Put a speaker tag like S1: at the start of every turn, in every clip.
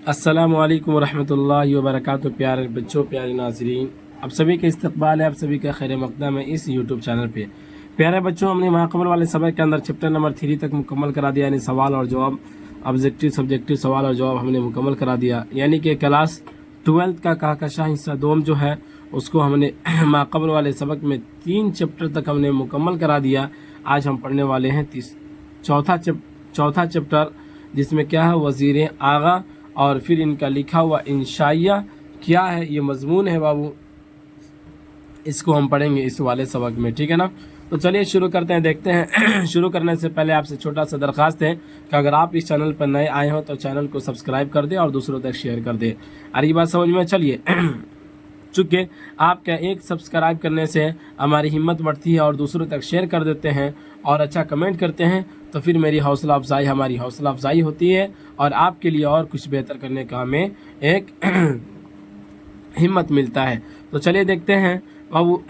S1: अस्सलामु अलैकुम वरहमतुल्लाहि वबरकातुहू। प्यारे बच्चों, प्यारे नाज़रीन, आप सभी का इस्तकबाल है, आप सभी का खैर मक़दम है इस यूट्यूब चैनल पे। प्यारे बच्चों, हमने माक़बल वाले सबक के अंदर चैप्टर नंबर 3 तक मुकम्मल करा दिया, यानी सवाल और जवाब, ऑब्जेक्टिव सब्जेक्टिव सवाल और जवाब हमने मुकम्मल करा दिया। यानी कि क्लास 12 का कहकशां हिस्सा दोम जो है उसको हमने माक़बल वाले सबक में 3 चैप्टर तक हमने मुकम्मल करा दिया। आज हम पढ़ने वाले हैं चौथा चैप्टर, जिसमें क्या है, वज़ीर आगा, और फिर इनका लिखा हुआ इंशाइया क्या है, ये मजमून है बाबू, इसको हम पढ़ेंगे इस वाले सबक में, ठीक है ना। तो चलिए शुरू करते हैं, देखते हैं। शुरू करने से पहले आपसे छोटा सा दरख्वास्त है कि अगर आप इस चैनल पर नए आए हो तो चैनल को सब्सक्राइब कर दें और दूसरों तक शेयर कर दें। अरे ये बात समझ में चलिए। चूँकि आपका एक सब्सक्राइब करने से हमारी हिम्मत बढ़ती है और दूसरों तक शेयर कर देते हैं और अच्छा कमेंट करते हैं, तो फिर मेरी हमारी हौसला अफजाई होती है और आपके लिए और कुछ बेहतर करने का हमें एक हिम्मत मिलता है। तो चलिए देखते हैं बाबू।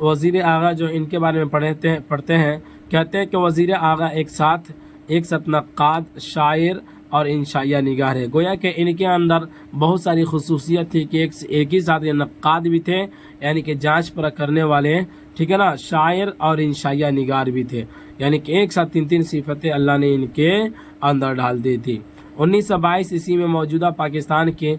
S1: वज़ीर आगा जो इनके बारे में पढ़ते हैं। कहते हैं कि वज़ीर आगा एक साथ नक्काद, शायर और इंशाइया निगार है। गोया कि इनके अंदर बहुत सारी खसूसियत थी कि एक ही साथ ये नक्काद भी थे, यानी कि जांच परख करने वाले, ठीक है ना, शायर और इंशाइया निगार भी थे, यानी कि एक साथ 3 सिफतें अल्लाह ने इनके अंदर डाल दी थी। 1922 ईस्वी में मौजूदा पाकिस्तान के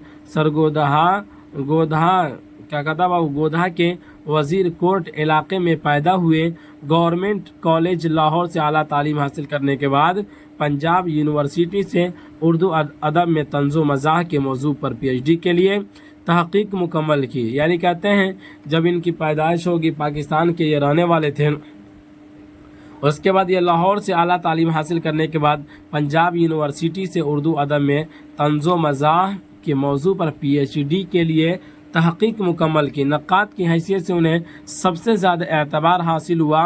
S1: गोधा के वज़ीर कोट इलाके में पैदा हुए। गवर्नमेंट कॉलेज लाहौर से आला तालीम हासिल करने के बाद पंजाब यूनिवर्सिटी से उर्दू अदब में तंज़ो मज़ाह के मौजू पर PhD के लिए तहक़ीक़ मुकम्मल की। यानी कहते हैं जब इनकी पैदाइश होगी, पाकिस्तान के ये रहने वाले थे, उसके बाद ये लाहौर से आला तालीम हासिल करने के बाद पंजाब यूनिवर्सिटी से उर्दू अदब में तंज़ो मज़ाह के मौजू पर PhD के लिए तहक़ीक़ मुकम्मल की। नक्काद की हैसियत से उन्हें सबसे ज़्यादा एतबार हासिल हुआ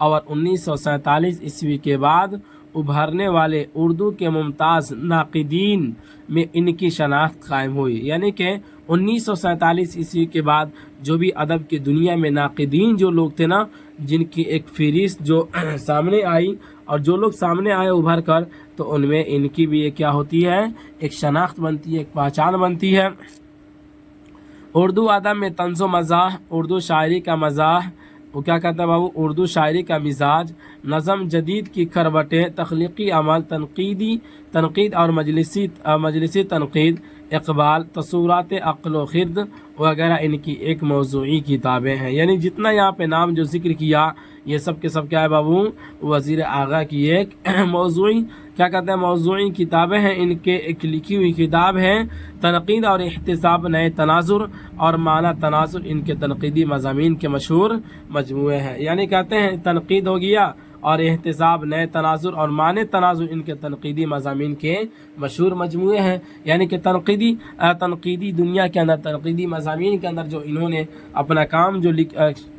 S1: और 1947 ईस्वी के बाद उभरने वाले उर्दू के मुमताज़ नाक़िदीन में इनकी शनाख्त कायम हुई। यानी कि 1947 ईस्वी के बाद जो भी अदब की दुनिया में नाक़िदीन जो लोग थे ना, जिनकी एक फ़हरिस्त जो सामने आई और जो लोग सामने आए उभर कर, तो उनमें इनकी भी एक क्या होती है, एक शनाख्त बनती है, एक पहचान बनती है। उर्दू अदब में तंज़ो मज़ाह, उर्दू शायरी का मज़ाह, वो क्या कहता है बाबू, उर्दू शायरी का मिजाज, नज़म जदीद की खरबटें, तख्लीक़ी अमल, तनक़ीद और मजलिसी तनक़ीद, इक़बाल, तसूरात अक़्ल व ख़िर्द वगैरह इनकी एक मौज़ूई किताबें हैं। यानी जितना यहाँ पे नाम जो ज़िक्र किया, ये सब के सब क्या है बाबू, वज़ीर आगा की एक मौज़ूई, क्या कहते हैं, मौज़ूई किताबें हैं। इनके एक लिखी हुई किताब है तनक़ीद और इहतिसाब, नए तनाजुर और माना तनाजुर, इनके तनक़ीदी मज़ामीन के मशहूर मजमूए हैं। यानी कहते हैं तनक़ीद हो गया और एहतिसाब, नए तनाजुर और माने तनाजुर, इनके तनक़ीदी मज़ामीन के मशहूर मजमूए हैं। यानी कि तनक़ीदी दुनिया के अंदर, तनक़ीदी मज़ामीन के अंदर जो इन्होंने अपना काम जो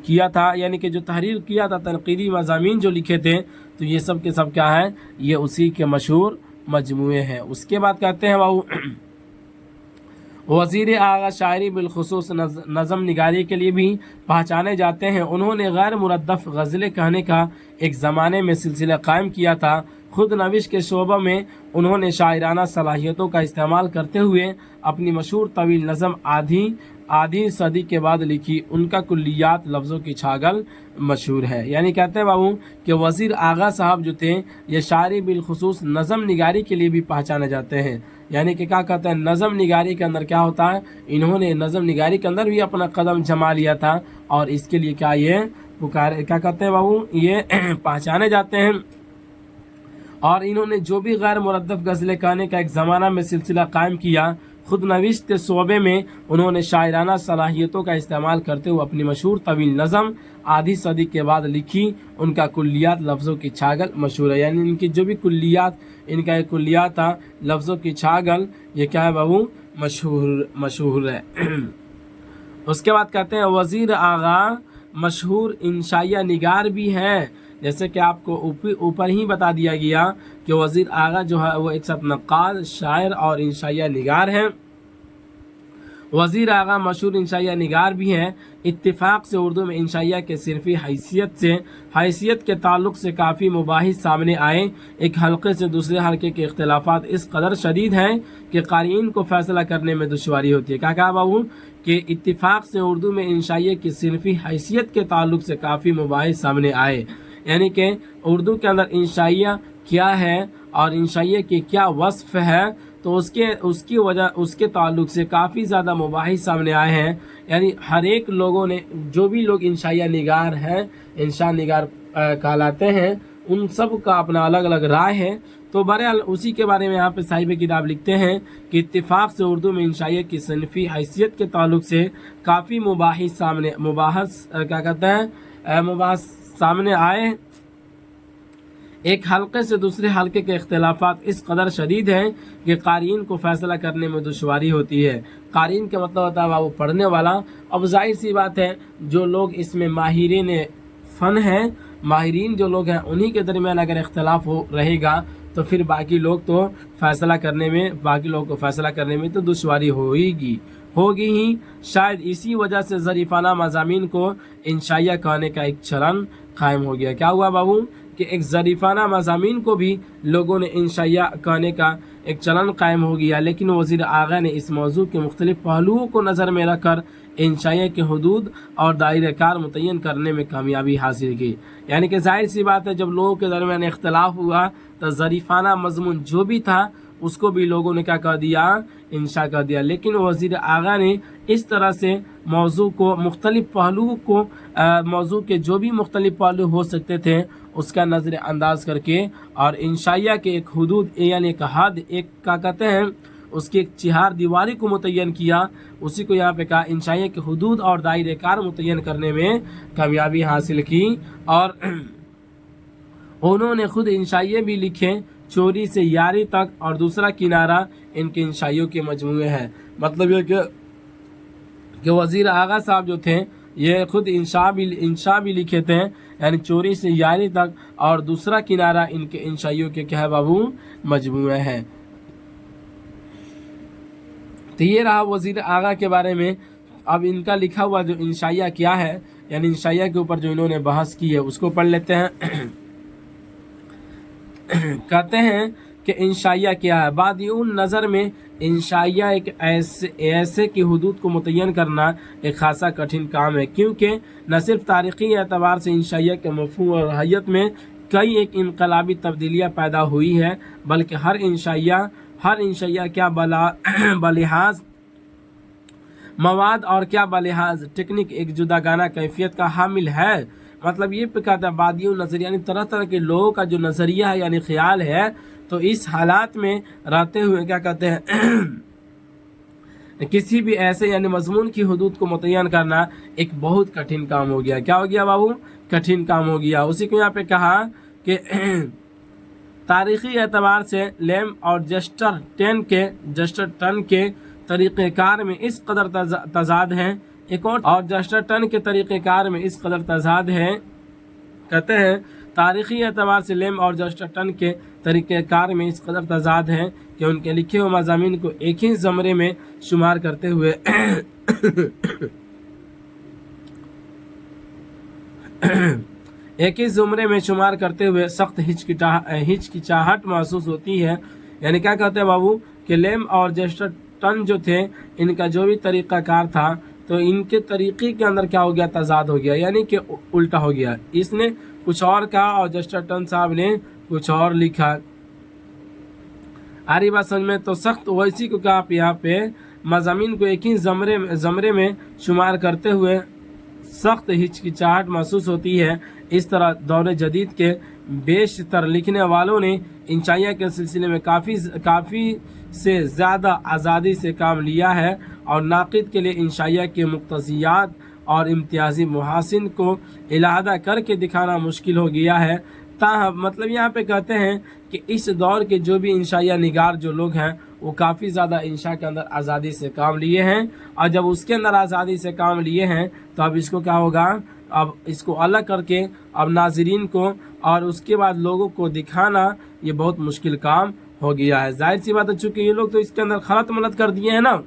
S1: किया था, यानी कि जो तहरीर किया था, तनक़ीदी मज़ामीन जो लिखे थे, तो ये सब के सब क्या है, ये उसी के मशहूर मजमूए हैं। उसके बाद कहते हैं बाबू, वज़ीर आगा शायरी बिलखुसूस नज़म निगारी के लिए भी पहचाने जाते हैं। उन्होंने गैर मुरद्दफ़ गज़लें कहने का एक ज़माने में सिलसिला कायम किया था। खुद नविश के शोबा में उन्होंने शायराना सलाहियतों का इस्तेमाल करते हुए अपनी मशहूर तवील नज़म आधी सदी के बाद लिखी। उनका कुल्लियात लफ्ज़ों की छागल मशहूर है। यानी कहते हैं बाबू कि वज़ीर आगा साहब जो थे, ये शायरी बिलखुसूस नज़म निगारी के लिए भी पहचाने जाते हैं। यानी कि क्या कहते हैं, नज़म निगारी के अंदर क्या होता है, इन्होंने नज़म निगारी के अंदर भी अपना कदम जमा लिया था और इसके लिए क्या ये क्या कहते हैं बाबू, ये पहचाने जाते हैं। और इन्होंने जो भी गैर मुरद्दफ़ गज़लें कहने का एक ज़माना में सिलसिला कायम किया, खुद नविश के शोबे में उन्होंने शायराना सलाहियतों का इस्तेमाल करते हुए अपनी मशहूर तवील नज़म आधी सदी के बाद लिखी। उनका कुल्लियात लफ्ज़ों की छागल मशहूर है। यानी इनकी जो भी कुल्लियात, इनका एक कुल्लियात था लफ्ज़ों की छागल, ये क्या है बाबू, मशहूर है। उसके बाद कहते हैं वज़ीर आगा मशहूर इंशाइया निगार भी हैं। जैसे कि आपको ऊपर ही बता दिया गया कि वज़ीर आगा जो है वो एक साथ नक्काद, शायर और इंशाइया निगार हैं। वज़ीर आगा मशहूर इंशाइया निगार भी हैं। इत्तिफाक से उर्दू में इंशाइया के सिर्फ़ी हैसियत के ताल्लुक़ से काफ़ी मुबाहिस सामने आए। एक हल्के से दूसरे हल्के के इख्तिलाफ़ात इस कदर शदीद हैं कि क़ारीन को फ़ैसला करने में दुश्वारी होती है। क्या कहा बाबू कि इत्तिफाक से उर्दू में इंशाइया की सिर्फ़ी हैसियत के ताल्लुक़ से काफ़ी मुबाहिस सामने आए, यानी कि उर्दू के अंदर इंशाइया क्या है और इंशाइया की क्या वस्फ़ है, तो उसकी वजह उसके ताल्लुक़ से काफ़ी ज़्यादा मुबाहिस सामने आए हैं। यानी हर एक लोगों ने, जो भी लोग इंशाइया निगार हैं, इंशा निगार कहलाते हैं, उन सब का अपना अलग अलग राय है। तो बहरहाल उसी के बारे में यहाँ पे साहिब किताब लिखते हैं कि इत्तिफाक से उर्दू में इंशाइया की सनफ़ी हैसियत के ताल्लुक़ से काफ़ी मुबाहिस सामने आए। एक हल्के से दूसरे हल्के के इख्तिलाफात इस कदर शदीद हैं कि क़ारीन को फ़ैसला करने में दुश्वारी होती है। क़ारीन का मतलब होता है वो पढ़ने वाला। अब जाहिर सी बात है, जो लोग इसमें माहिरीन फ़न हैं, माहिरीन जो लोग हैं, उन्हीं के दरमियान अगर इख्तिलाफ हो रहेगा तो फिर बाकी लोगों को फ़ैसला करने में तो दुश्वारी होगी ही। शायद इसी वजह से ज़रीफ़ाना मज़ामीन को इंशाइया कहने का एक चलन कायम हो गया। क्या हुआ बाबू कि एक ज़रीफ़ाना मज़ामीन को भी लोगों ने इंशाइया कहने का एक चलन कायम हो गया। लेकिन वज़ीर आगा ने इस मौजू के मुख्तलिफ़ पहलुओं को नज़र में रख कर इंशाइया के हुदूद और दायरे कार मुतय्यन करने में कामयाबी हासिल की। यानी कि जाहिर सी बात है, जब लोगों के दरमियान इख्तिलाफ हुआ तो ज़रीफ़ाना मज़मून जो भी था उसको भी लोगों ने क्या कह दिया, इंशा कर दिया। लेकिन वज़ीर आगा ने इस तरह से मौजू के जो भी मुख्तलिफ़ पहलू हो सकते थे उसका नज़र अंदाज करके और इंशाइया के एक हुदूद यानी एक हद, एक क्या कहते हैं, उसकी एक चिहार दीवारी को मुतय्यन किया। उसी को यहाँ पे कहा इंशाइया के हुदूद और दायरे कार मुतय्यन करने में कामयाबी हासिल की। और उन्होंने खुद इंशाइये भी लिखे, चोरी से यारी तक, और दूसरा किनारा इनके इंशाइयों के मजमूए हैं। मतलब ये कि वज़ीर आगा साहब जो थे ये खुद इंशा भी लिखे थे, यानी चोरी से यारी तक, और दूसरा किनारा इनके इंशाइयों के क्या है बाबू, मजमूए हैं। तो ये रहा वज़ीर आगा के बारे में। अब इनका लिखा हुआ जो इंशाइया क्या है, यानी इंशाइया के ऊपर जो इन्होंने बहस की है उसको पढ़ लेते हैं। कहते हैं कि इंशाइया क्या है। बादिउन नज़र में इंशाइया एक ऐसे की हुदूद को मुतय्यन करना एक खासा कठिन काम है, क्योंकि न सिर्फ तारीख़ी एतबार से इंशाइया के मफ़हूम और हैयत में कई एक इनकलाबी तब्दीलियाँ पैदा हुई है, बल्कि हर इंशाइया क्या बलिहाज मवाद और क्या बलिहाज टेक्निक एक जुदागाना कैफियत का हामिल है। मतलब ये कहता है बादियों नज़रिया, यानी तरह तरह के लोगों का जो नज़रिया है यानी ख्याल है, तो इस हालात में रहते हुए क्या कहते हैं किसी भी ऐसे यानी मजमून की हुदूद को मुतय्यन करना एक बहुत कठिन काम हो गया। क्या हो गया बाबू, कठिन काम हो गया। उसी को यहाँ पे कहा कि तारीख़ी एतबार से लेम और जस्टर टन के तरीक़ेकार में इस कदर तजाद हैं, एक और जस्टर टन के तरीक़ेकार में इस कदर तजाद है। कहते हैं तारीख़ी एतबार से लेम और जस्टर टन के तरीक़ेकार में इस कदर तजाद है कि उनके लिखे हुए मज़ामीन को एक ही ज़मरे में शुमार करते हुए सख्त हिचकिचाहट महसूस होती है। यानी क्या कहते हैं बाबू कि लेम और जस्टर टन जो थे, इनका जो भी तरीक़ाकार था, तो इनके तरीक़े के अंदर क्या हो गया, तजाद हो गया, यानी कि उल्टा हो गया। इसने कुछ और कहा और जस्टर टन साहब ने कुछ और लिखा। आ रही बात समझ में? तो सख्त वैसी को कहा यहाँ पे मज़ामीन को एक ही ज़मरे में शुमार करते हुए सख्त हिचकिचाहट महसूस होती है। इस तरह दौर जदीद के बेशतर लिखने वालों ने इंशाइया के सिलसिले में काफ़ी से ज़्यादा आज़ादी से काम लिया है और नाक़िद के लिए इंशाइया के मुक्तज़ियात और इम्तियाज़ी मुहासिन को इलाहा करके दिखाना मुश्किल हो गया है। मतलब यहाँ पे कहते हैं कि इस दौर के जो भी इंशाइया निगार जो लोग हैं वो काफ़ी ज़्यादा इंशा के अंदर आज़ादी से काम लिए हैं, और जब उसके अंदर आज़ादी से काम लिए हैं तो अब इसको क्या होगा, अब इसको अलग करके अब नाज़रीन को और उसके बाद लोगों को दिखाना ये बहुत मुश्किल काम हो गया है। जाहिर सी बात है, चूँकि ये लोग तो इसके अंदर खलत मलत कर दिए हैं ना,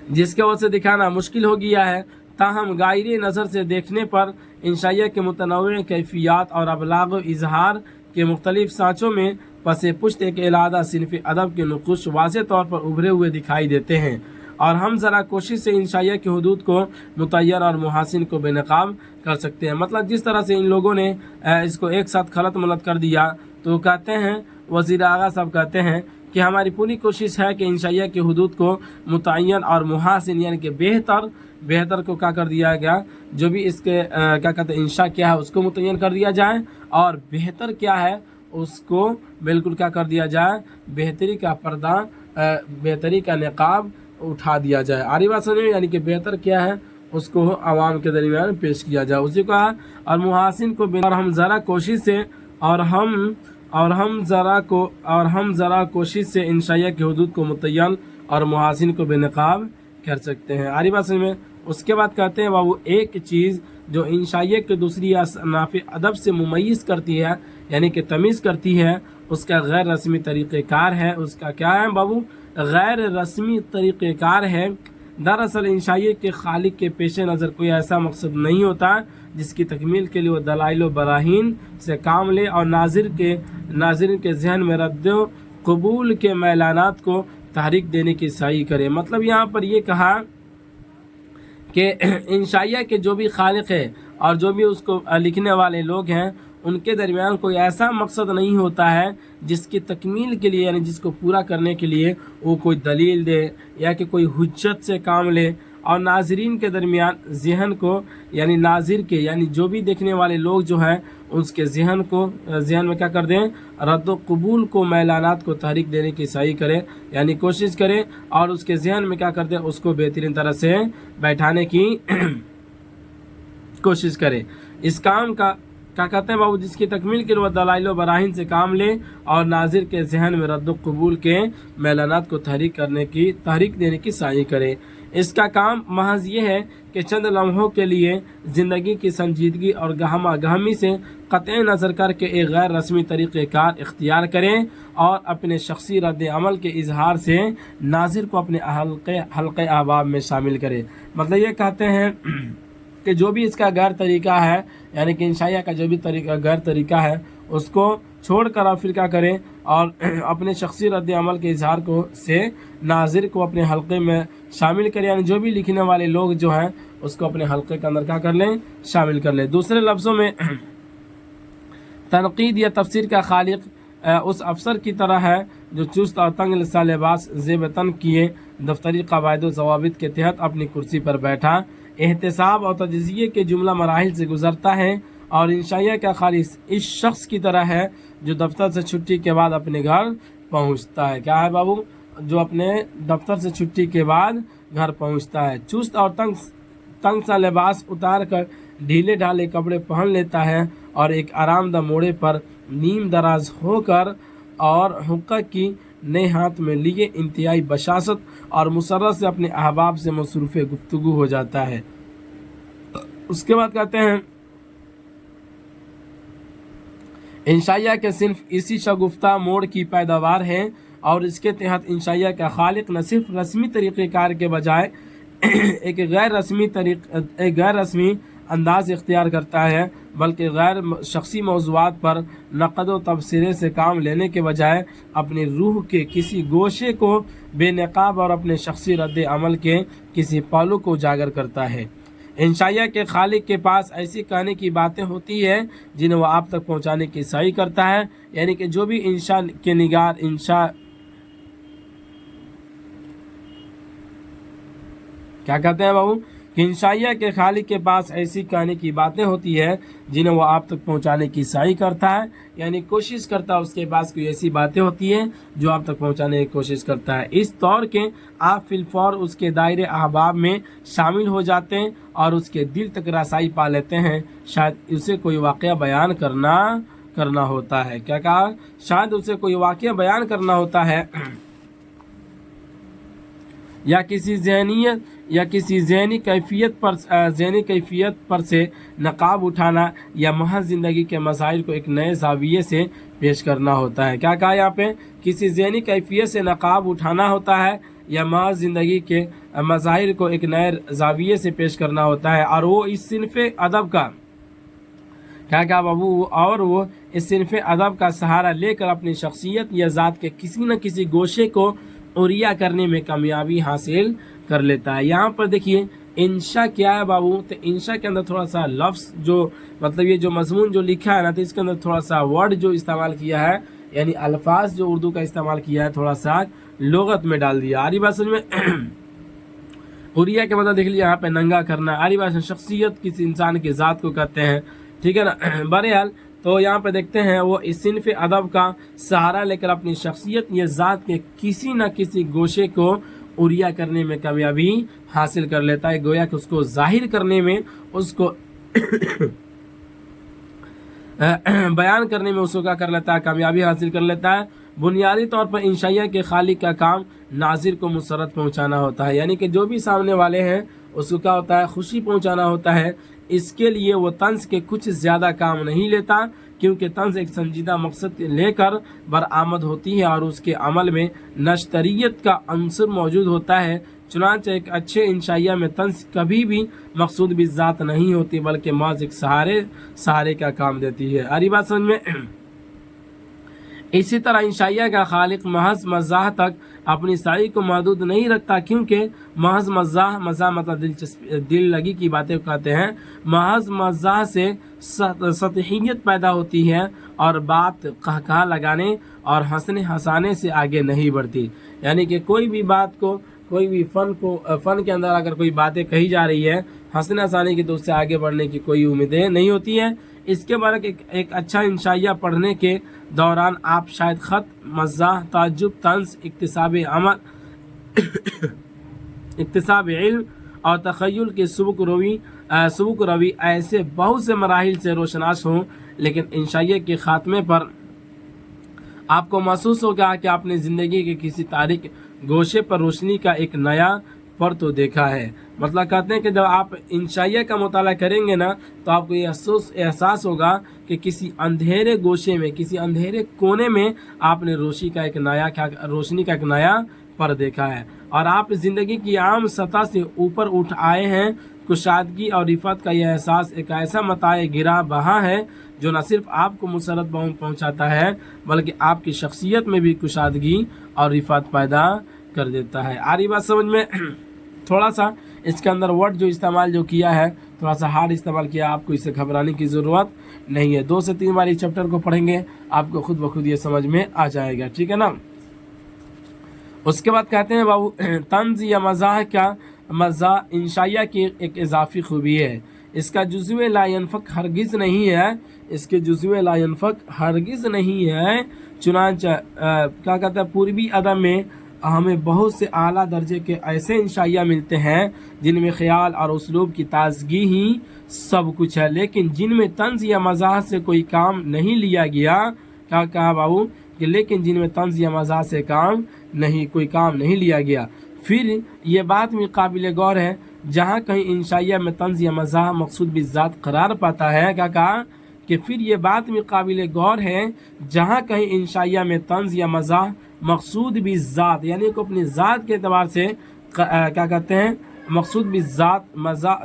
S1: जिसके वजह से दिखाना मुश्किल हो गया है। ताहम गायरे नज़र से देखने पर इंशाइया के मुतनव्वे कैफियत और अबलाग व इजहार के मुख्तलिफ सांचों में पसे पुश्त एक अलहदा सिनफ़ अदब के नुक़ुश वाज़े तौर पर उभरे हुए दिखाई देते हैं, और हम ज़रा कोशिश से इंशाइया की हदूद को मुतय्यन और मुहासिन को बेनकाब कर सकते हैं। मतलब जिस तरह से इन लोगों ने इसको एक साथ खलत मलत कर दिया, तो कहते हैं वज़ीर आगा साहब कहते हैं कि हमारी पूरी कोशिश है कि इंशाइया की हदूद को मुतय्यन और मुहासिन यानी कि बेहतर को क्या कर दिया गया, जो भी इसके क्या कहते हैं इंशा क्या है उसको मुतय्यन कर दिया जाए, और बेहतर क्या है उसको बिल्कुल क्या कर दिया जाए, बेहतरी का पर्दा बेहतरी का निकाब उठा दिया जाए। आरी बात समझ में, यानी कि बेहतर क्या है उसको आवाम के दरमियान पेश किया जाए, उसी का। और मुहासिन को और हम ज़रा कोशिश से और हम ज़रा कोशिश से इंशाइया की हदूद को मुतय्यन और मुहासिन को बेनकाब कर सकते हैं। आरी बात समझ में। उसके बाद कहते हैं बाबू एक चीज़ जो इंशाइया के दूसरी असनाफ़ अदब से मुमय्यज़ करती है, यानी कि तमीज़ करती है, उसका गैर रस्मी तरीक़ेकार है। उसका क्या है बाबू? गैर रस्मी तरीक़ेकार है। दरअसल इंशाइया के खालिक के पेश नज़र कोई ऐसा मकसद नहीं होता जिसकी तकमील के लिए वो दलाइल व बराहीन से काम ले और नाज़रीन के जहन में रद्द कबूल के मैलानात को तहरीक देने की सही करे। मतलब यहाँ पर ये कहा कि इंशाइया के जो भी खालिक है और जो भी उसको लिखने वाले लोग हैं, उनके दरमियान कोई ऐसा मकसद नहीं होता है जिसकी तकमील के लिए, यानी जिसको पूरा करने के लिए वो कोई दलील दे या कि कोई हुज्जत से काम ले, और नाजरीन के दरमियान जहन को, यानी नाजिर के यानी जो भी देखने वाले लोग जो हैं उसके जहन में क्या कर दें, रद्द कबूल को मैलानात को तहरीक देने की सही करे, यानी कोशिश करे और उसके जहन में क्या कर दें, उसको बेहतरीन तरह से बैठाने की कोशिश करे। इस काम का क्या कहते हैं बाबू, जिसकी तकमील के लिए दलाइल व बराहीन से काम ले और नाजिर के जहन में रद्द कबूल के मैलानात को तहरीक देने की सही करे। इसका काम महज ये है कि चंद लम्हों के लिए ज़िंदगी की संजीदगी और गहमा गहमी से क़त्ई नज़र करके एक गैर रस्मी तरीक़ेकार इख्तियार करें और अपने शख्सी रद्द अमल के इजहार से नाजिर को अपने हल्क़े अहबाब में शामिल करें। मतलब ये कहते हैं कि जो भी इसका गैर तरीका है, यानी कि इंशाइया का जो भी गैर तरीका है, उसको छोड़ कर आप फिर क्या करें और अपने शख्सी रद्द अमल के इजहार को से नाजिर को अपने हल्के में शामिल करें, यानी जो भी लिखने वाले लोग जो हैं उसको अपने हल्के के अंदर क्या कर लें, शामिल कर लें। दूसरे लफ्ज़ों में तनकीद या तफसीर का खालिक उस अफसर की तरह है जो चुस्त और तंग लिबास ज़ेब तन किए दफ्तरी क़वाइद व ज़वाबित के तहत अपनी कुर्सी पर बैठा एहतसाब और तजज़िये के जुमला मराहिल से गुज़रता है, और इंशाइया का खालिस इस शख्स की तरह है जो दफ्तर से छुट्टी के बाद अपने घर पहुंचता है। क्या है बाबू? जो अपने दफ्तर से छुट्टी के बाद घर पहुंचता है, चुस्त और तंग सा लिबास उतार कर ढीले ढाले कपड़े पहन लेता है और एक आरामदा मोड़े पर नीम दराज होकर और हुक्का की नए हाथ में लिए इंतहाई बशासत और मुसर्रत से अपने अहबाब से मसरूफ़ गुफ्तगू हो जाता है। उसके बाद कहते हैं इंशाइया के सिर्फ इसी शगुफ्ता मोड़ की पैदावार है, और इसके तहत इंशाइया का खालिक न सिर्फ रस्मी तरीक़ेकार के बजाय एक गैर रस्मी अंदाज इख्तियार करता है, बल्कि गैर शख्सी मौज़ूआत पर नक़द व तबसरे से काम लेने के बजाय अपनी रूह के किसी गोशे को बेनकाब और अपने शख्सी रद्द अमल के किसी पहलू को उजागर करता है। इंशाइया के खालिक के पास ऐसी कहने की बातें होती है जिन्हें वह आप तक पहुँचाने की सही करता है, यानी कि जो भी इंशा के निगार क्या कहते हैं बाबू कि इंशाइया के खालिक के पास ऐसी कहने की बातें होती है जिन्हें वो आप तक पहुंचाने की सही करता है, यानी कोशिश करता है उसके पास कोई ऐसी बातें होती है जो आप तक पहुंचाने की कोशिश करता है। इस तौर के आप फिलफौर उसके दायरे अहबाब में शामिल हो जाते हैं और उसके दिल तक रसाई पा लेते हैं। शायद उसे कोई वाक़या बयान करना होता है। क्या कहा? शायद उसे कोई वाक़या बयान करना होता है या किसी ज़हनी कैफियत पर से नकाब उठाना या महज ज़िंदगी के मसाइल को एक नए ज़ाविये से पेश करना होता है। क्या कहा यहाँ पे? किसी ज़हनी कैफियत से नकाब उठाना होता है या महज ज़िंदगी के मज़ाहिर को एक नए ज़ाविये से पेश करना होता है। और वो इस सिनफ़ अदब का क्या बाबू, और वो इस सिनफ़ अदब का सहारा लेकर अपनी शख्सियत या ज़ात के किसी न किसी गोशे को उरिया करने में कामयाबी हासिल कर लेता है। यहाँ पर देखिए इंशा क्या है बाबू, तो इंशा के अंदर थोड़ा सा लफ्ज़ जो मतलब ये जो मजमून जो लिखा है ना, तो इसके अंदर थोड़ा सा वर्ड जो इस्तेमाल किया है, यानी अल्फाज जो उर्दू का इस्तेमाल किया है, थोड़ा सा लुगत में डाल दिया। आरी बात समझ में उरिया के मतलब देख लिया यहाँ पे नंगा करना। आरी बात शख्सियत किसी इंसान की ज़ात को कहते हैं, ठीक है ना। बहरहाल तो यहाँ पे देखते हैं वो इस सिनफ़ अदब का सहारा लेकर अपनी शख्सियत या ज़ात के किसी न किसी गोशे को उरिया करने में कामयाबी हासिल कर लेता है, गोया कि उसको जाहिर करने में, उसको बयान करने में उसको क्या कर लेता है, कामयाबी हासिल कर लेता है। बुनियादी तौर पर इंशाइया के खालिक का काम नाजिर को मुसरत पहुंचाना होता है, यानी कि जो भी सामने वाले हैं उसको क्या होता है, खुशी पहुंचाना होता है। इसके लिए वो तंज के कुछ ज़्यादा काम नहीं लेता, क्योंकि तंज एक संजीदा मकसद लेकर बरामद होती है और उसके अमल में नश्तरियत का अंसर मौजूद होता है। चुनांचे एक अच्छे इंशाइया में तंज कभी भी मकसूद बिज़ात नहीं होती, बल्कि महज एक सहारे का काम देती है। अरी बात समझ में। इसी तरह इंशाइया का खालिक महज मज़ाह तक अपनी साई को महदूद नहीं रखता, क्योंकि महज मज़ाह मतलब दिल लगी की बातें कहते हैं। महज मज़ाह से सतहियत पैदा होती है और बात कहकहा लगाने और हंसने हंसाने से आगे नहीं बढ़ती। यानी कि कोई भी बात को, कोई भी फ़न के अंदर अगर कोई बातें कही जा रही है हंसने हंसाने की, तो उससे आगे बढ़ने की कोई उम्मीदें नहीं होती हैं। इसके बाद एक अच्छा इंशाइया पढ़ने के दौरान आप शायद ख़त, मज़ाह, ताज्जुब, तंज़, इक्तिसाब इल्म और तख़य्युल के सबुक रवी ऐसे बहुत से मराहिल से रोशनास हों, लेकिन इंशाइया के ख़ात्मे पर आपको महसूस होगा कि आपने ज़िंदगी के किसी तारीख गोशे पर रोशनी का एक नया पर तो देखा है। मतलब कहते हैं कि जब आप इंशाइया का मुताला करेंगे ना, तो आपको ये एहसास होगा कि किसी अंधेरे गोशे में, किसी अंधेरे कोने में आपने रोशनी का एक नया पर देखा है, और आप ज़िंदगी की आम सतह से ऊपर उठ आए हैं। कुशादगी और रिफत का यह एहसास एक ऐसा मताए गिरा बहा है जो न सिर्फ आपको मुसरत पहुँचाता है, बल्कि आपकी शख्सियत में भी कुशादगी और रिफत पैदा कर देता है। आ रही बात समझ में। थोड़ा सा इसके अंदर वर्ड जो इस्तेमाल जो किया है, थोड़ा सा हार्ड इस्तेमाल किया, आपको इससे घबराने की ज़रूरत नहीं है। 2 से 3 बार इस चैप्टर को पढ़ेंगे, आपको खुद ब खुद ये समझ में आ जाएगा, ठीक है ना। उसके बाद कहते हैं बाबू, तंज या मज़ाह इंशाइया की एक इजाफी खूबी है। इसका जुज़्वे ला यनफ़क हरगिज़ नहीं है, इसके जुज़्वे ला यनफ़क हरगिज़ नहीं है। चुनांचे क्या कहते हैं, पूर्वी अदब में हमें बहुत से आला दर्जे के ऐसे इंशाइया मिलते हैं जिनमें ख्याल और उसलूब की ताजगी ही सब कुछ है, लेकिन जिनमें तंज या मज़ाह से कोई काम नहीं लिया गया। क्या कहा बाबू कि लेकिन जिनमें तंज या मज़ाह से कोई काम नहीं लिया गया। फिर ये बात में काबिल गौर है, जहाँ कहीं इंशाइया में तंज या मज़ाह मकसूद बिज़ात करार पाता है। क्या कहा कि फिर ये बात में काबिल गौर है, जहाँ कहीं इंशाइया में तंज या मज़ाह मकसूद बिज़ात, यानी को अपनी ज़ात के एतबार से क्या कहते हैं, मकसूद बिज़ात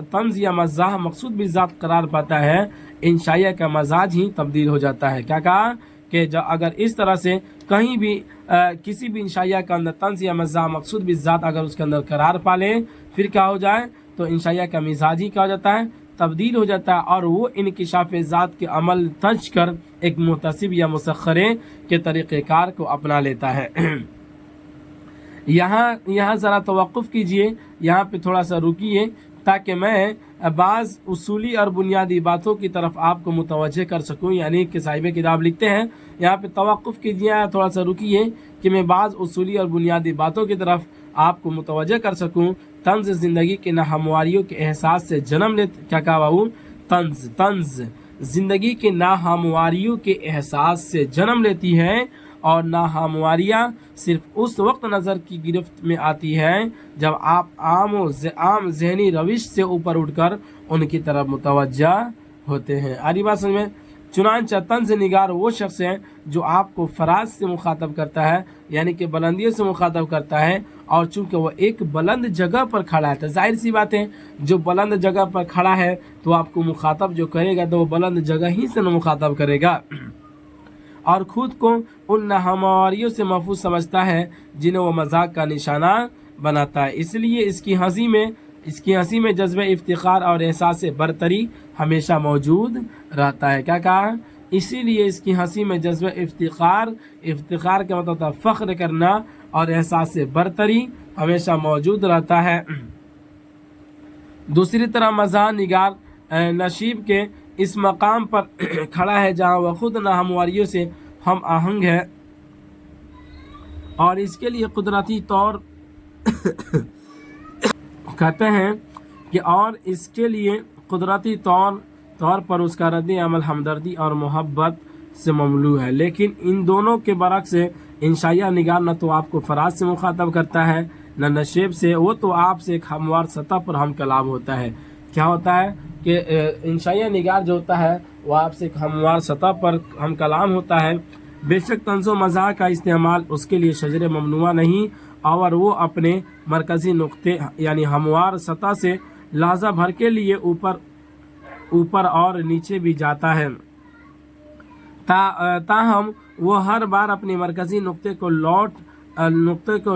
S1: तंज या मज़ाह मकसूद बिज़ात करार पाता है, इंशाइया का मजाज ही तब्दील हो जाता है। क्या कहा कि अगर इस तरह से कहीं भी किसी भी इंशाइया के अंदर तंज या मज़ाह मकसूद बिज़ात अगर उसके अंदर करार पा ले, फिर क्या हो जाए, तो इंशाइया का मिजाज ही क्या हो जाता है, तब्दील हो जाता है, और वो इनकिशाफ़ ज़ात के अमल तज कर एक मुहतसिब या मुसख्खरे के तरीक़ेकार को अपना लेता है। यहाँ ज़रा तवक्कुफ़ कीजिए, यहाँ पे थोड़ा सा रुकिए, ताकि मैं बाज़ उसूली और बुनियादी बातों की तरफ आपको मुतवज्जे कर सकूँ। यानी कि साहिब किताब लिखते हैं, यहाँ पे तवक्कुफ़ कीजिए, थोड़ा सा रुकिए कि मैं बाज़ उसूली और बुनियादी बातों की तरफ आपको मुतवज्जे कर सकूँ। तंज ज़िंदगी के नाहमवारियों के एहसास से जन्म ले, क्या कहा बाबू, तंज ज़िंदगी के नाहमवारियों के एहसास से जन्म लेती है, और नाहमवारियाँ सिर्फ उस वक्त नज़र की गिरफ्त में आती है जब आप आम ज़हनी रविश से ऊपर उठकर उनकी तरफ मुतवज्जा होते हैं। आरी बात समझ में। चुनांचा तंज निगार वो शख्स है जो आपको फराज से मुखातब करता है, यानी कि बुलंदियों से मुखातब करता है, और चूंकि वो एक बुलंद जगह पर खड़ा है तो जाहिर सी बात है जो बुलंद जगह पर खड़ा है तो आपको मुखातब जो करेगा तो वो बुलंद जगह ही से मुखातब करेगा, और खुद को उन नाहमारियों से महफूज समझता है जिन्हें वो मजाक का निशाना बनाता है। इसलिए इसकी हंसी में जज्बे इफ्तिखार और एहसास बरतरी हमेशा मौजूद रहता है। क्या कहा? इसीलिए इसकी हंसी में जज्बे इफ्तिखार का मतलब था फ़ख्र करना और एहसास बरतरी हमेशा मौजूद रहता है। दूसरी तरह मज़ाह निगार नशीब के इस मकाम पर खड़ा है जहाँ वह खुद नाहमवारियों से हम आहंग है, और इसके लिए कुदरती तौर कहते हैं कि और इसके लिए कुदरती तौर पर उसका रद्द अमल हमदर्दी और मोहब्बत से ममलू है। लेकिन इन दोनों के बरक्स इंशाइया निगार न तो आपको फराज से मुखातब करता है न नशेब से, वो तो आपसे एक हमवार सतह पर हम कलाम होता है। क्या होता है कि इंशाइया निगार जो होता है वो आपसे एक हमवार सतह पर हम कलाम होता है। बेशक तंज़ो मज़ाह का इस्तेमाल उसके लिए शजर ममनुआ नहीं, और वो अपने मरकज़ी नुक्ते यानी हमवार सतह से लहज़ा भर के लिए ऊपर और नीचे भी जाता है। ताहम वो हर बार अपने मरकज़ी नुक्ते को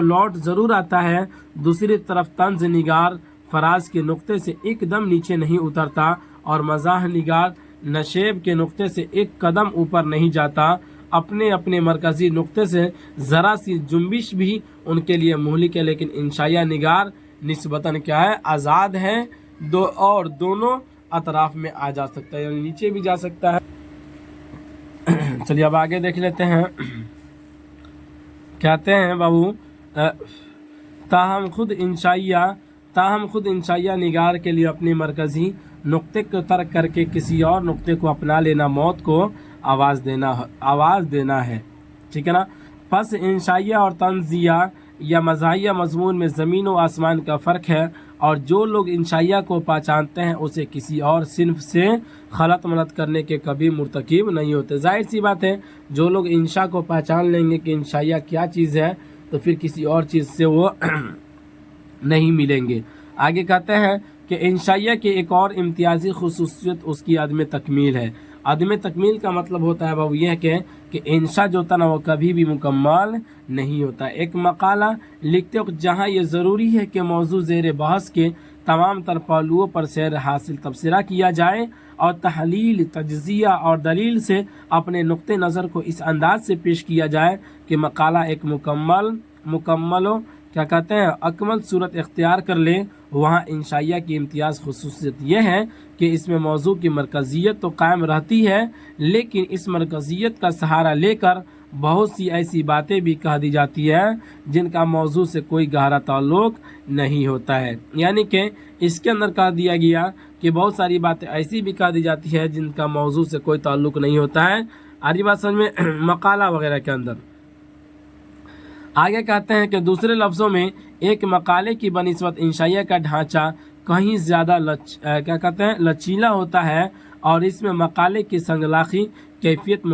S1: लौट ज़रूर आता है। दूसरी तरफ तंज़ निगार फराज के नुक्ते से एकदम नीचे नहीं उतरता, और मज़ाह निगार नशेब के नुक्ते से एक कदम ऊपर नहीं जाता। अपने मरकज़ी नुक्ते से ज़रा सी जुम्बिश भी उनके लिए मुहलिक है, लेकिन इंशाइया निगार निस्बतन क्या है? आज़ाद है, और दोनों अतराफ में आ जा सकता है, यानी नीचे भी जा सकता है। चलिए अब आगे देख लेते हैं। कहते हैं बाबू ताहम खुद इंशाइया निगार के लिए अपने मरकज़ी नुक्ते को तर्क करके किसी और नुक्ते को अपना लेना मौत को आवाज़ देना है। ठीक है ना? बस इंशाइया और तंज़िया या मज़ाहिया मज़मून में ज़मीन व आसमान का फ़र्क है, और जो लोग इंशाइया को पहचानते हैं उसे किसी और सिन्फ से खलत मलत करने के कभी मुर्तकिब नहीं होते। जाहिर सी बात है जो लोग इंशा को पहचान लेंगे कि इंशाइया क्या चीज़ है तो फिर किसी और चीज़ से वो नहीं मिलेंगे। आगे कहते हैं कि इंशाइया की एक और इम्तियाजी खुसूसियत उसकी अदम तकमील है। अदम तकमील का मतलब होता है बाबू यह कि इंशा जो होता है ना वो कभी भी मुकम्मल नहीं होता। एक मकाला लिखते वक्त जहाँ ये ज़रूरी है कि मौजू ज़ेर बहस के तमाम तर पहलुओं पर सैर हासिल तबसरा किया जाए, और तहलील तज्जिया और दलील से अपने नुक्ते नज़र को इस अंदाज से पेश किया जाए कि मकाला एक मुकम्मल क्या कहते हैं अकमल सूरत इख्तियार कर ले। वहाँ इंशाइया की इम्तियाज़ खुसूसियत यह है कि इसमें मौजू की मरकज़ियत तो कायम रहती है, लेकिन इस मरकज़ियत का सहारा लेकर बहुत सी ऐसी बातें भी कह दी जाती है जिनका मौजू से कोई गहरा ताल्लुक़ नहीं होता है। यानी कि इसके अंदर कह दिया गया कि बहुत सारी बातें ऐसी भी कह दी जाती है जिनका मौजू से कोई ताल्लुक़ नहीं होता है। आरी बात समझ में? मकाला वगैरह के अंदर आगे कहते हैं कि दूसरे लफ्ज़ों में एक मकाले की बनिस्बत इंशाइया का ढांचा कहीं ज़्यादा लचीला होता है, और इसमें मकाले की संगलाखी कैफियत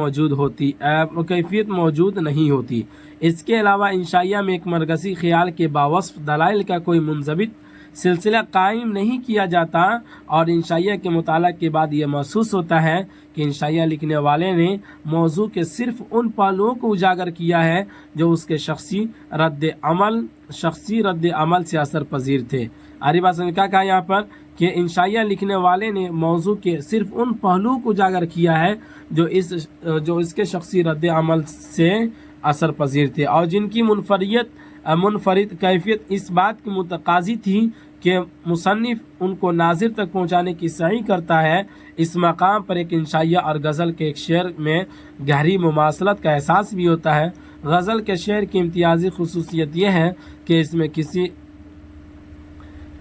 S1: मौजूद नहीं होती। इसके अलावा इंशाइया में एक मरकज़ी ख्याल के बावस्फ़ दलाइल का कोई मुंज़बित सिलसिला कायम नहीं किया जाता, और इंशाइया के मुताला के बाद ये महसूस होता है कि इंशाइया लिखने वाले ने मौजू के सिर्फ उन पहलुओं को उजागर किया है जो उसके शख्सी रद्द अमल से असर पजीर थे। आरी बात समझ क्या कहा यहाँ पर कि इंशाइया लिखने वाले ने मौजू के सिर्फ उन पहलुओं को उजागर किया है जो इसके शख्सी रद्द अमल से असर पजीर थे, और जिनकी मुनफरिद कैफियत इस बात की मुतकाजी थी कि मुसन्निफ उनको नाजिर तक पहुँचाने की सही करता है। इस मकाम पर एक इंशाइया और गज़ल के एक शेर में गहरी मुमासलत का एहसास भी होता है। गज़ल के शेर की इम्तियाजी खुसूसियत यह है कि इसमें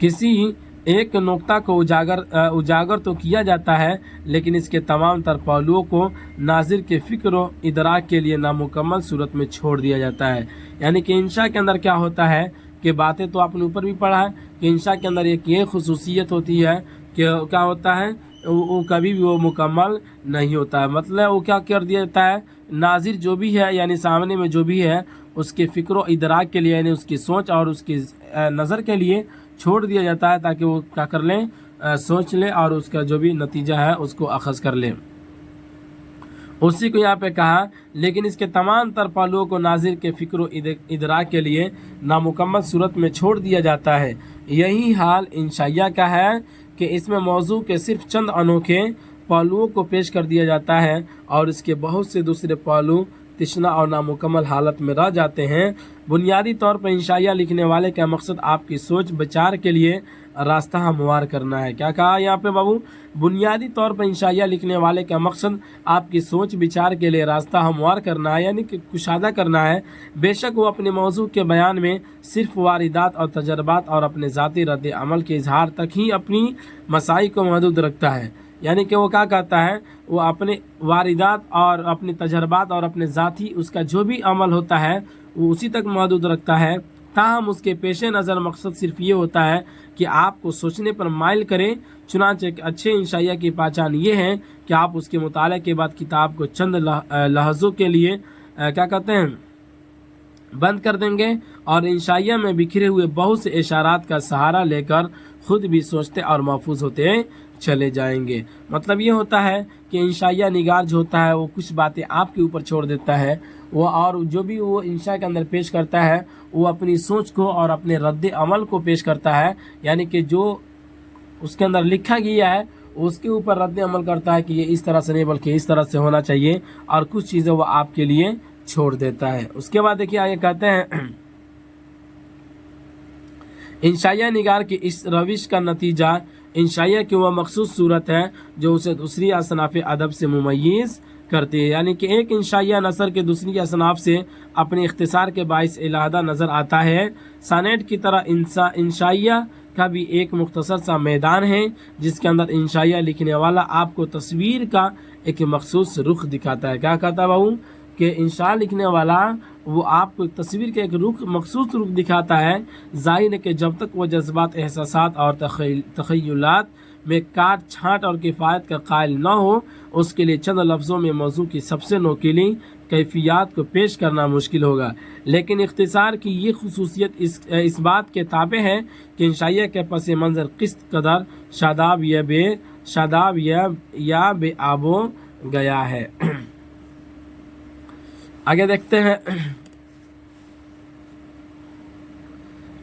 S1: किसी एक नुक्ता को उजागर तो किया जाता है, लेकिन इसके तमाम तर पहलुओं को नाजिर के फ़िक्र व इदराक के लिए नामुकम्मल सूरत में छोड़ दिया जाता है। यानी कि इंशा के अंदर क्या होता है कि बातें तो आपने ऊपर भी पढ़ा है कि इंशा के अंदर एक ये खुसूसियत होती है कि क्या होता है वो कभी भी वो मुकम्मल नहीं होता है। मतलब वो क्या कर दिया जाता है, नाजिर जो भी है यानी सामने में जो भी है उसके फ़िक्र इदराक के लिए यानी उसकी सोच और उसकी नज़र के लिए छोड़ दिया जाता है ताकि वो क्या कर लें, सोच ले और उसका जो भी नतीजा है उसको अखज़ कर लें। उसी को यहाँ पे कहा, लेकिन इसके तमाम तर पहलुओं को नाजिर के फ़िक्र इदराक के लिए नामुकम्मल सूरत में छोड़ दिया जाता है। यही हाल इंशाइया का है कि इसमें मौजू के सिर्फ चंद अनोखे पहलुओं को पेश कर दिया जाता है और इसके बहुत से दूसरे पहलू तिश्ना और नामुकम्मल हालत में रह जाते हैं। बुनियादी तौर पर इंशाइया लिखने वाले का मकसद आपकी सोच विचार के लिए रास्ता हमवार करना है। क्या कहा यहाँ पे बाबू, बुनियादी तौर पर इंशाइया लिखने वाले का मकसद आपकी सोच विचार के लिए रास्ता हमवार करना है यानी कि कुशादा करना है। बेशक वो अपने मौजू के बयान में सिर्फ वारिदात और तजर्बात और अपने ज़ाती रद्द अमल के इजहार तक ही अपनी मसाई को महदूद रखता है। यानी कि वो क्या कहता है, वो अपने वारिदात और अपने तजर्बात और अपने ज़ाती उसका जो भी अमल होता है वो उसी तक महदूद रखता है। ताहम उसके पेश नज़र मकसद सिर्फ ये होता है कि आपको सोचने पर माइल करें। चुनांचे एक अच्छे इंशाइया की पहचान ये है कि आप उसके मुताले के बाद किताब को चंद लहज़ों के लिए क्या कहते हैं बंद कर देंगे और इंशाइया में बिखरे हुए बहुत से इशारात का सहारा लेकर खुद भी सोचते और महफूज होते चले जाएंगे। मतलब ये होता है कि इंशाइया निगार जो होता है वो कुछ बातें आपके ऊपर छोड़ देता है वो, और जो भी वो इंशा के अंदर पेश करता है वो अपनी सोच को और अपने रद्द अमल को पेश करता है। यानी कि जो उसके अंदर लिखा गया है उसके ऊपर रद्द अमल करता है कि ये इस तरह से नहीं बल्कि इस तरह से होना चाहिए, और कुछ चीज़ें वो आपके लिए छोड़ देता है। उसके बाद देखिए आगे कहते हैं, इंशाइया निगार की इस रविश का नतीजा इंशाइया की वह मखसूस सूरत है जो उसे दूसरी असनाफ अदब से मुमय्यज़ करती है। यानी कि एक इंशाइया नसर के दूसरी असनाफ से अपने इख्तिसार के बाइस अलहदा नज़र आता है। सानेट की तरह इंशाइया का भी एक मुख्तसर सा मैदान है जिसके अंदर इंशाइया लिखने वाला आपको तस्वीर का एक मखसूस रुख दिखाता है। क्या कहता है बाबू कि इंशा लिखने वाला वो आपको तस्वीर के एक मखसूस रुख दिखाता है। ज़ाहिर है कि जब तक वो जज्बात, एहसासात और तख़य्युलात में काट छाँट और किफ़ायत का कायल न हो उसके लिए चंद लफ्ज़ों में मौजू की सबसे नोकीली कैफियत को पेश करना मुश्किल होगा। लेकिन इख्तिसार की ये खुसूसियत इस बात के ताबे है कि इंशाइया के पस मंज़र किस कदर शादाब या बे आबो गया है। आगे देखते हैं,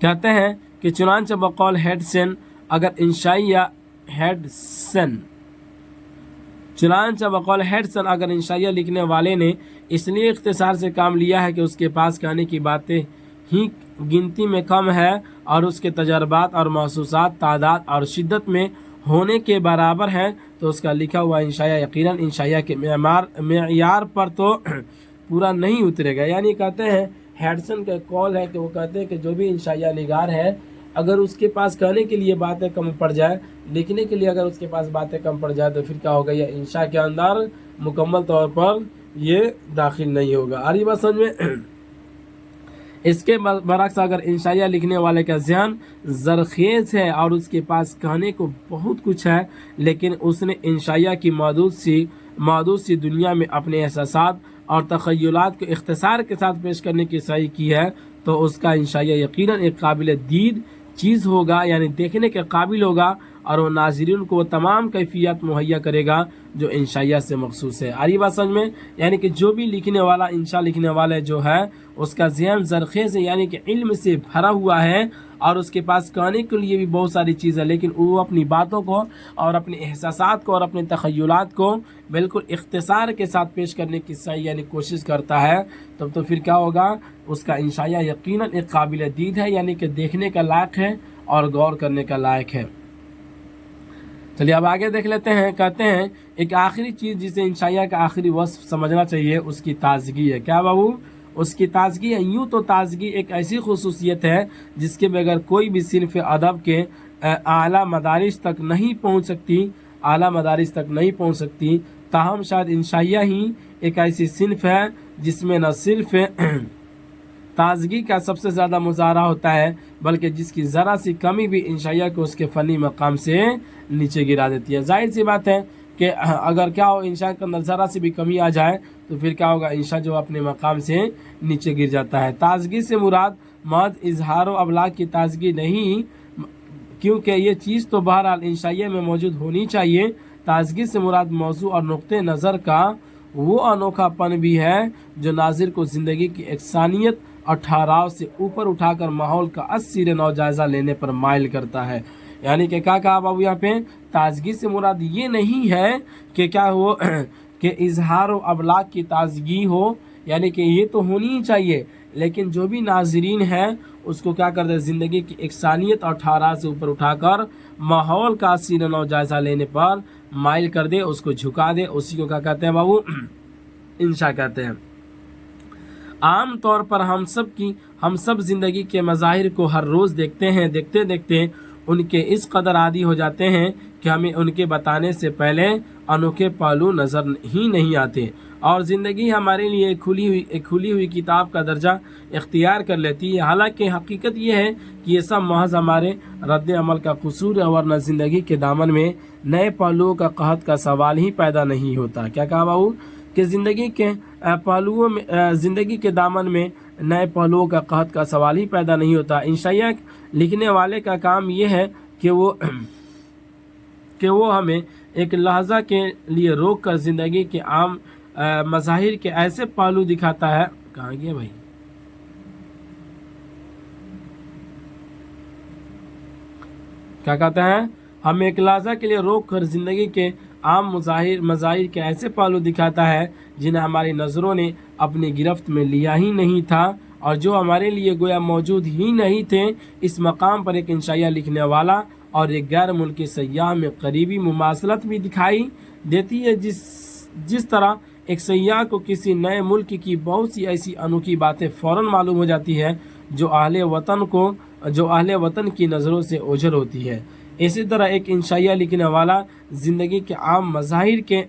S1: कहते हैं कि चुनांचे बकौल हेडसन अगर इंशाइया लिखने वाले ने इसलिए इख्तिसार से काम लिया है कि उसके पास कहने की बातें ही गिनती में कम है और उसके तजर्बात और महसूसात तादाद और शिद्दत में होने के बराबर हैं, तो उसका लिखा हुआ इंशाइया यकीनन इंशाइया के मेयार पर तो पूरा नहीं उतरेगा। यानी कहते हैं हेडसन का कॉल है कि वो कहते हैं कि जो भी इंशाइया निगार है अगर उसके पास कहने के लिए बातें कम पड़ जाए, लिखने के लिए अगर उसके पास बातें कम पड़ जाए तो फिर क्या होगा, यह इंशा के अंदर मुकम्मल तौर पर ये दाखिल नहीं होगा। आ रही बात समझ में। इसके बरक्स अगर इंशाइया लिखने वाले का ज़हन ज़रखेज़ है और उसके पास कहने को बहुत कुछ है लेकिन उसने इंशाइया की महदूद सी दुनिया में अपने एहसासात और तख़य्युलात को इख्तिसार के साथ पेश करने की सही की है, तो उसका इंशाइया यकीनन एक काबिल दीद चीज़ होगा यानी देखने के काबिल होगा और वो नाज़रीन को वो तमाम कैफियत मुहैया करेगा जो इंशाइया से मखसूस है। आ रही बात समझ में। यानी कि जो भी लिखने वाला इंशा लिखने वाला जो है उसका ज़हन ज़रखेज़ है यानी कि इल्म से भरा हुआ है और उसके पास कहने के लिए भी बहुत सारी चीज़ है, लेकिन वो अपनी बातों को और अपने एहसासात को और अपने तख़य्युलात को बिल्कुल इख्तिसार के साथ पेश करने की सही यानी कोशिश करता है, तब तो फिर क्या होगा, उसका इंशाइया यकीनन एक काबिल दीद है यानी कि देखने का लायक है और गौर करने का लायक है। चलिए अब आगे देख लेते हैं। कहते हैं एक आखिरी चीज़ जिसे इंशाइया का आखिरी वस्फ समझना चाहिए उसकी ताजगी है। क्या बाबू, उसकी ताजगी है। यूँ तो ताजगी एक ऐसी खुसूसियत है जिसके बगैर कोई भी सिर्फ अदब के आला मदारिस तक नहीं पहुँच सकती। ताहम शायद इंशाइया ही एक ऐसी सिन्फ है जिसमें न सिर्फ ताजगी का सबसे ज़्यादा मुजाहरा होता है, बल्कि जिसकी ज़रा सी कमी भी इंशाइया को उसके फ़नी मकाम से नीचे गिरा देती है। जाहिर सी बात है कि अगर क्या हो, इंशा के अंदर ज़रा सी भी कमी आ जाए तो फिर क्या होगा, इंशा जो अपने मकाम से नीचे गिर जाता है। ताजगी से मुराद महज इजहार व अबलाग की ताजगी नहीं, क्योंकि ये चीज़ तो बहरहाल इंशाइया में मौजूद होनी चाहिए। ताजगी से मुराद मौजू और नुक्ते नज़र का वो अनोखापन भी है जो नाजिर को ज़िंदगी की एकसानियत और ठहराव से ऊपर उठाकर माहौल का अस्सीर नौ जायज़ा लेने पर माइल करता है। यानी कि क्या कहा बाबू यहाँ पे, ताजगी से मुराद ये नहीं है कि क्या हो कि इजहार व अबलाग की ताजगी हो, यानी कि ये तो होनी ही चाहिए, लेकिन जो भी नाजरीन है उसको क्या कर दे, ज़िंदगी की एकसानियत और ठहराव से ऊपर उठाकर माहौल का अस्सीर नौ जायज़ा लेने पर माइल कर दे, उसको झुका दे। उसी को क्या कहते हैं बाबू, इंशा कहते हैं। आम तौर पर हम सब ज़िंदगी के मज़ाहिर को हर रोज़ देखते हैं, देखते देखते उनके इस कदर आदी हो जाते हैं कि हमें उनके बताने से पहले अनोखे पहलू नज़र ही नहीं आते, और ज़िंदगी हमारे लिए एक खुली हुई किताब का दर्जा इख्तियार कर लेती है। हालांकि हकीकत ये है कि ये सब महज हमारे रद्द अमल का कसूर है, वरना ज़िंदगी के दामन में नए पहलुओं का कहत का सवाल ही पैदा नहीं होता। क्या कहा बाबू कि ज़िंदगी के पहलुओं में, ज़िंदगी के दामन में नए पहलुओं का कहत का सवाल ही पैदा नहीं होता। इंशाइया लिखने वाले का काम ये है कि वो हमें एक लहजा के लिए रोक कर ज़िंदगी के आम मज़ाहिर के ऐसे पहलू दिखाता है। कहाँ गया भाई, क्या कहते हैं, हमें एक लहजा के लिए रोक कर ज़िंदगी के आम मज़ाहिर के ऐसे पहलू दिखाता है जिन्हें हमारी नज़रों ने अपनी गिरफ्त में लिया ही नहीं था और जो हमारे लिए गोया मौजूद ही नहीं थे। इस मकाम पर एक इंशाइया लिखने वाला और एक गैर मुल्की सयाह में करीबी मुमासलत भी दिखाई देती है। जिस तरह एक सयाह को किसी नए मुल्क की बहुत सी ऐसी अनोखी बातें फ़ौरन मालूम हो जाती है जो अहले वतन की नज़रों से ओझल होती है, इसी तरह एक इंशाइया लिखने वाला ज़िंदगी के आम मज़ाहिर के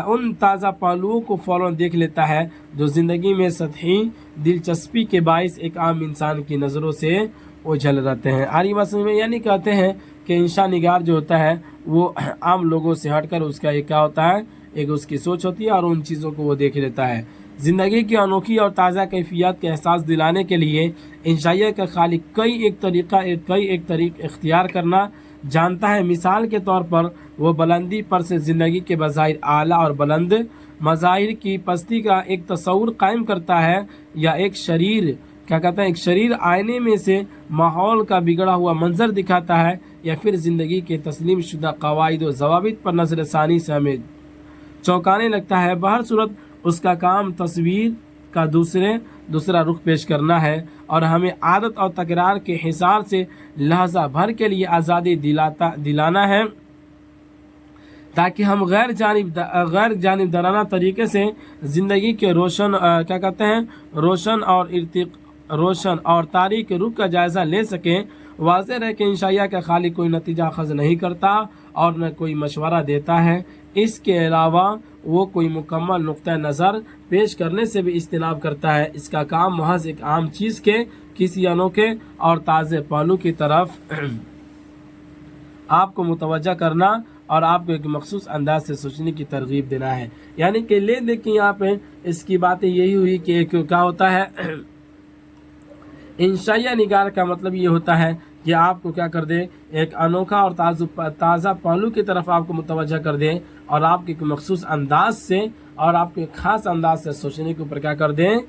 S1: उन ताज़ा पहलुओं को फ़ौरन देख लेता है जो ज़िंदगी में सतही दिलचस्पी के बाइस एक आम इंसान की नज़रों से ओझल रहते हैं। आरी मसले में यानी कहते हैं कि इंशा निगार जो होता है वो आम लोगों से हटकर उसका एक क्या होता है, एक उसकी सोच होती है और उन चीज़ों को वो देख लेता है। ज़िंदगी की अनोखी और ताज़ा कैफियत के एहसास दिलाने के लिए इंशाइया का खालिक कई एक तरीक़ इख्तियार करना जानता है। मिसाल के तौर पर वो बुलंदी पर से ज़िंदगी के बज़ाहिर आला और बुलंद मज़ाहिर की पस्ती का एक तस्वुर कायम करता है, या एक शरीर क्या कहते हैं, एक शरीर आईने में से माहौल का बिगड़ा हुआ मंजर दिखाता है, या फिर ज़िंदगी के तस्लीम शुदा कवायद व ज़वाबित पर नज़र सानी से हमें चौंकाने लगता है। बहर सूरत उसका काम तस्वीर का दूसरा रुख पेश करना है और हमें आदत और तकरार के हिसार से लहजा भर के लिए आज़ादी दिलाना है, ताकि हम गैर जानिबदाराना तरीके से ज़िंदगी के रोशन और तारीक रुख का जायज़ा ले सकें। वाज़ेह है कि इंशाइया का खालिक कोई नतीजा अख़ज़ नहीं करता और न कोई मशवरा देता है, इसके अलावा वो कोई मुकम्मल नुक्ता नज़र पेश करने से भी इज्तिनाब करता है। इसका काम महज एक आम चीज़ के किसी अनोखे और ताज़े पहलू की तरफ आपको मुतवज्जा करना और आपको एक मखसूस अंदाज से सोचने की तरगीब देना है। यानी कि ले देखिए यहाँ पे इसकी बातें यही हुई कि एक क्या होता है, इंशाइया निगार का मतलब ये होता है कि आपको क्या कर दे, एक अनोखा और ताज़ा पहलू की तरफ आपको मुतवज्जा कर दे और आपके एक मखसूस अंदाज से और आपके एक ख़ास अंदाज से सोचने के ऊपर क्या कर दें,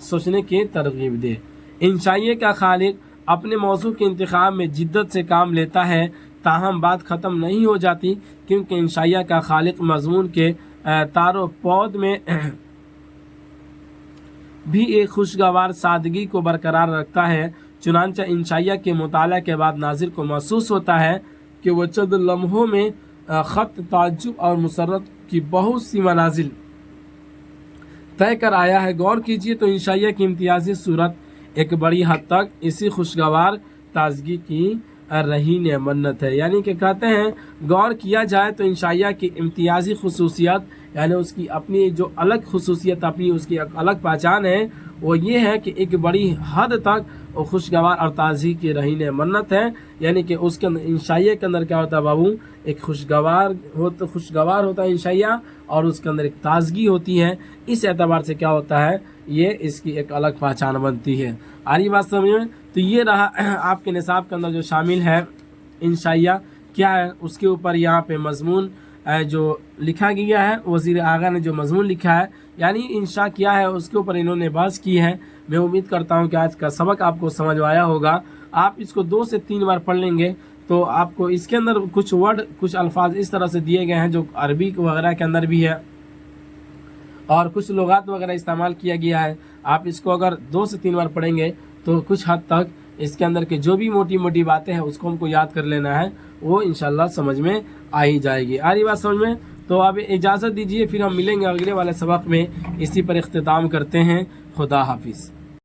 S1: सोचने की तरगीब दे। इंशाइया का खालिक अपने मौजू के इंतखाब में जिद्दत से काम लेता है, ताहम बात ख़त्म नहीं हो जाती, क्योंकि इंशाइया का खालिक मज़मून के तारो पौध में भी एक खुशगवार सादगी को बरकरार रखता है। चुनांचे इंशाइया के मुताला के बाद नाज़िर को महसूस होता है कि वह चंद लम्हों में ख़त ताज्जुब और मुसर्रत की बहुत सी मनाजिल तय कर आया है। गौर कीजिए तो इंशाइया की इम्तियाजी सूरत एक बड़ी हद तक इसी खुशगवार ताजगी की रहीन मन्नत है। यानी कि कहते हैं गौर किया जाए तो इंशाइया की इम्तियाजी खसूसियत यानी उसकी अपनी जो अलग खसूसियत अपनी उसकी अलग पहचान है वो ये है कि एक बड़ी हद तक वो खुशगवार और ताज़गी की रहीन मन्नत है। यानी कि उसके अंदर इंशाइया के अंदर क्या होता है बाबू, एक खुशगवार होता है इंशाइया और उसके अंदर एक ताज़गी होती है। इस एतबार से क्या होता है ये इसकी एक अलग पहचान बनती है। आ रही बात समझ में? तो ये रहा आपके निसाब के अंदर जो शामिल है इंशाइया क्या है उसके ऊपर यहाँ पे मजमून जो लिखा गया है। वज़ीर आगा ने जो मजमून लिखा है यानी इंशा क्या है उसके ऊपर इन्होंने बहस की है। मैं उम्मीद करता हूँ कि आज का सबक आपको समझ में आया होगा। आप इसको 2 से 3 बार पढ़ लेंगे तो आपको इसके अंदर कुछ वर्ड कुछ अल्फाज इस तरह से दिए गए हैं जो अरबी वगैरह के अंदर भी है और कुछ लुगात वगैरह इस्तेमाल किया गया है। आप इसको अगर 2 से 3 बार पढ़ेंगे तो कुछ हद तक इसके अंदर के जो भी मोटी मोटी बातें हैं उसको हमको याद कर लेना है, वो इंशाल्लाह समझ में आ ही जाएगी। आ रही बात समझ में? तो अब इजाज़त दीजिए, फिर हम मिलेंगे अगले वाले सबक में। इसी पर इख्तिताम करते हैं। खुदा हाफिज़।